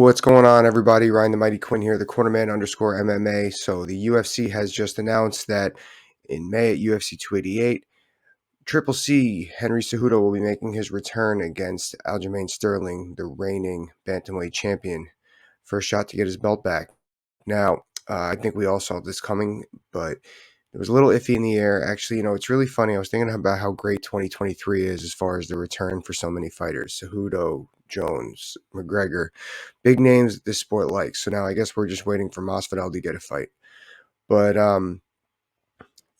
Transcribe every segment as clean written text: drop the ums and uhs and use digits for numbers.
What's going on, everybody? Ryan the Mighty Quinn here, the cornerman _ MMA. So the UFC has just announced that in May at UFC 288, Triple C Henry Cejudo will be making his return against Aljamain Sterling, the reigning bantamweight champion, for a shot to get his belt back. Now, I think we all saw this coming, but it was a little iffy in the air. Actually, it's really funny. I was thinking about how great 2023 is as far as the return for so many fighters. Cejudo, Jones, McGregor, big names that this sport likes. So now I guess we're just waiting for Masvidal to get a fight. But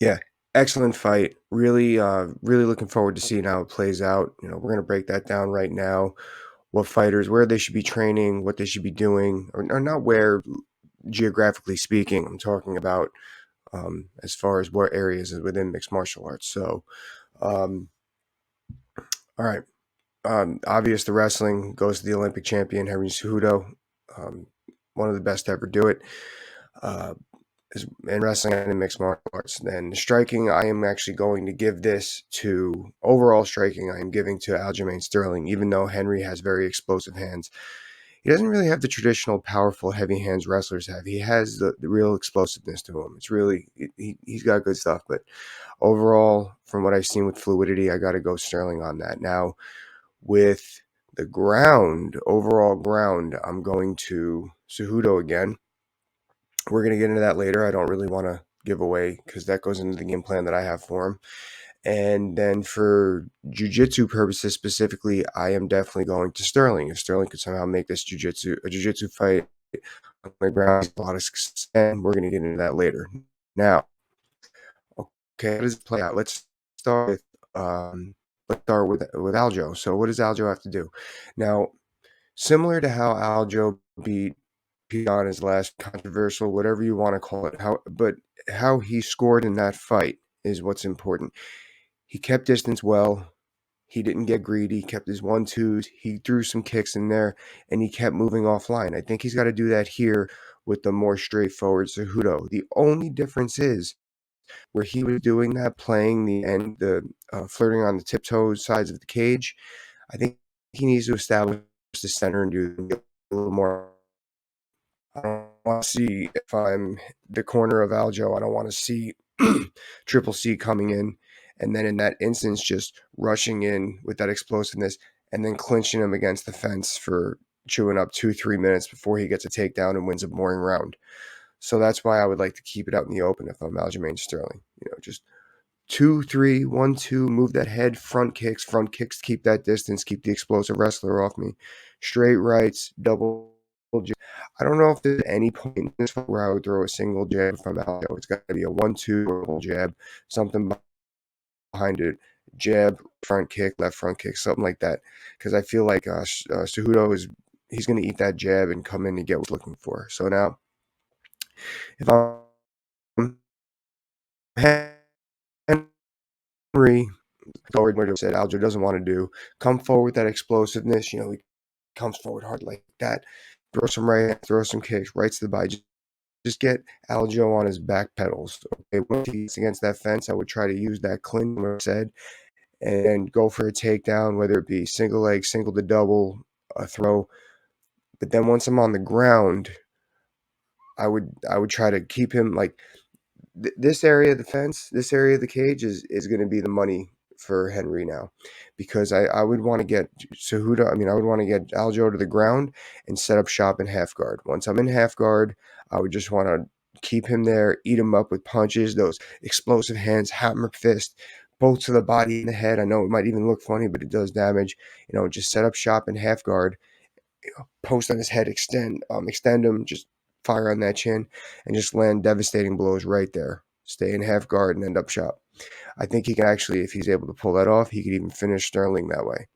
yeah, excellent fight. Really looking forward to seeing how it plays out. We're going to break that down right now. What fighters, where they should be training, what they should be doing, or not where, geographically speaking. I'm talking about as far as what areas within mixed martial arts. So, all right. Obvious, the wrestling goes to the Olympic champion, Henry Cejudo. One of the best to ever do it. In wrestling and in mixed martial arts. Then striking, I am actually going to give this to, overall striking, I am giving to Aljamain Sterling, even though Henry has very explosive hands. He doesn't really have the traditional powerful heavy hands wrestlers have. He has the real explosiveness to him. It's really, he's got good stuff, but overall, from what I've seen with fluidity, I got to go Sterling on that. Now, with the ground, overall ground, I'm going to Cejudo again. We're going to get into that later. I don't really want to give away because that goes into the game plan that I have for him. And then for jiu-jitsu purposes specifically, I am definitely going to Sterling. If Sterling could somehow make this a jiu-jitsu fight on the ground, a lot of success, and we're going to get into that later. Now, okay, how does it play out? Let's start with Aljo. So what does Aljo have to do? Now, similar to how Aljo beat on his last controversial, whatever you want to call it, how he scored in that fight is what's important. He kept distance well. He didn't get greedy. He kept his 1-2s. He threw some kicks in there, and he kept moving offline. I think he's got to do that here with the more straightforward Cejudo. The only difference is where he was doing that, playing the flirting on the tiptoe sides of the cage. I think he needs to establish the center and do a little more. I don't want to see, if I'm the corner of Aljo, I don't want to see Triple C coming in and then in that instance just rushing in with that explosiveness and then clinching him against the fence for chewing up 2-3 minutes before he gets a takedown and wins a boring round. So that's why I would like to keep it out in the open if I'm Aljamain Sterling. Just 2-3, 1-2, move that head, front kicks, keep that distance, keep the explosive wrestler off me. Straight rights, double jab. I don't know if there's any point in this where I would throw a single jab from Aljo. It's got to be a 1-2 double jab, something behind it, jab, front kick, left front kick, something like that. Because I feel like Cejudo he's going to eat that jab and come in and get what he's looking for. So now, if I'm Henry, forward where said Aljo doesn't want to do, come forward with that explosiveness. He comes forward hard like that, throw some right, throw some kicks, right to the body. Just get Aljo on his back pedals. Okay, once he's against that fence, I would try to use that clinch, like I said, and go for a takedown, whether it be single leg, single to double, a throw. But then once I'm on the ground, I would try to keep him like this area of the fence, this area of the cage is going to be the money for Henry now, because I would want to get Cejudo. I would want to get Aljo to the ground and set up shop in half guard. Once I'm in half guard, I would just want to keep him there, eat him up with punches, those explosive hands, hammer fist, both to the body and the head. I know it might even look funny, but it does damage. Just set up shop in half guard, post on his head, extend him, just fire on that chin, and just land devastating blows right there. Stay in half guard and end up shop. I think he can actually, if he's able to pull that off, he could even finish Sterling that way.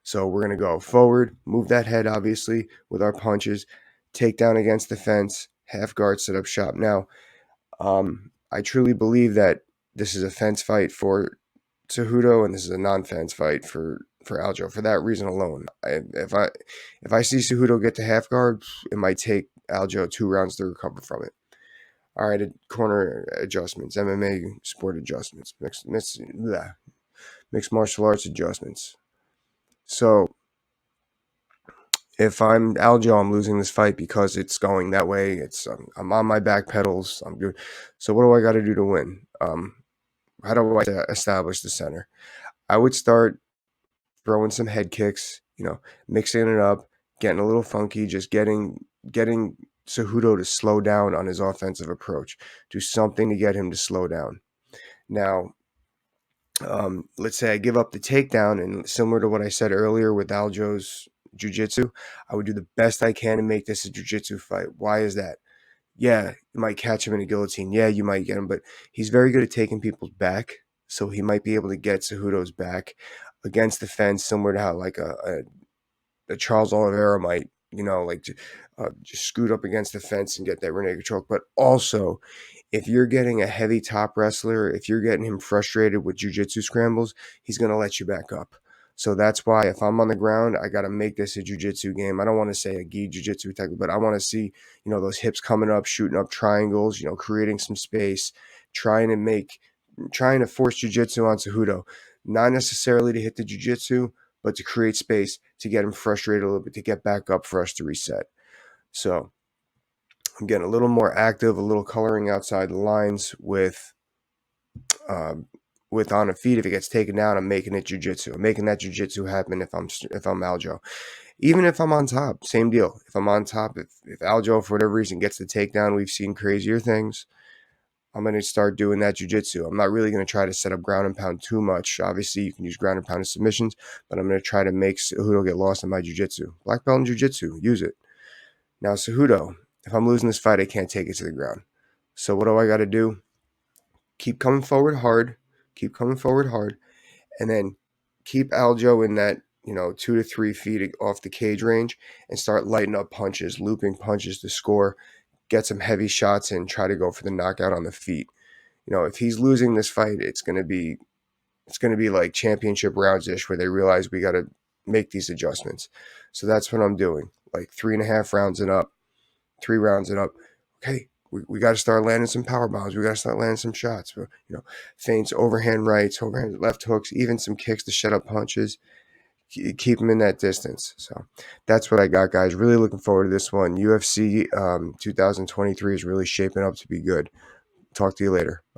So we're going to go forward, move that head, obviously, with our punches, take down against the fence, half guard, set up shop. Now, I truly believe that this is a fence fight for Cejudo, and this is a non-fence fight for Aljo. For that reason alone, if I see Cejudo get to half guard, it might take Aljo 2 rounds to recover from it. All right, corner adjustments, MMA sport adjustments, mixed martial arts adjustments. So if I'm Aljo, I'm losing this fight because it's going that way. I'm on my back pedals. I'm good. So what do I got to do to win? How do I establish the center? I would start throwing some head kicks, mixing it up, getting a little funky, just getting Cejudo to slow down on his offensive approach. Do something to get him to slow down. Now, let's say I give up the takedown, and similar to what I said earlier with Aljo's jiu-jitsu, I would do the best I can to make this a jiu-jitsu fight. Why is that? Yeah, you might catch him in a guillotine. Yeah, you might get him, but he's very good at taking people's back, so he might be able to get Cejudo's back against the fence, similar to how like a Charles Oliveira might, just scoot up against the fence and get that rear naked choke. But also, if you're getting a heavy top wrestler, if you're getting him frustrated with jiu-jitsu scrambles, he's going to let you back up. So that's why if I'm on the ground, I got to make this a jiu-jitsu game. I don't want to say a gi jiu-jitsu technique, but I want to see, those hips coming up, shooting up triangles, creating some space, trying to force jiu-jitsu on Cejudo. Not necessarily to hit the jiu-jitsu, but to create space, to get him frustrated a little bit, to get back up for us to reset. So I'm getting a little more active, a little coloring outside the lines with on a feet. If it gets taken down, I'm making it jiu-jitsu. I'm making that jiu-jitsu happen if I'm Aljo. Even if I'm on top, same deal. If I'm on top, if Aljo for whatever reason gets the takedown, we've seen crazier things. I'm going to start doing that jiu-jitsu. I'm not really going to try to set up ground and pound too much. Obviously, you can use ground and pound as submissions, but I'm going to try to make Cejudo get lost in my jiu-jitsu. Black belt in jiu-jitsu, use it. Now, Cejudo, if I'm losing this fight, I can't take it to the ground. So what do I got to do? Keep coming forward hard, and then keep Aljo in that 2 to 3 feet off the cage range and start lighting up punches, looping punches to score. Get some heavy shots in, try to go for the knockout on the feet. If he's losing this fight, it's going to be like championship rounds-ish where they realize we got to make these adjustments. So that's what I'm doing, like 3.5 rounds and up, 3 rounds and up. Okay, we got to start landing some power bombs. We got to start landing some shots. Feints, overhand rights, overhand left hooks, even some kicks to shut up punches. Keep them in that distance. So that's what I got, guys. Really looking forward to this one. UFC 2023 is really shaping up to be good. Talk to you later. Bye.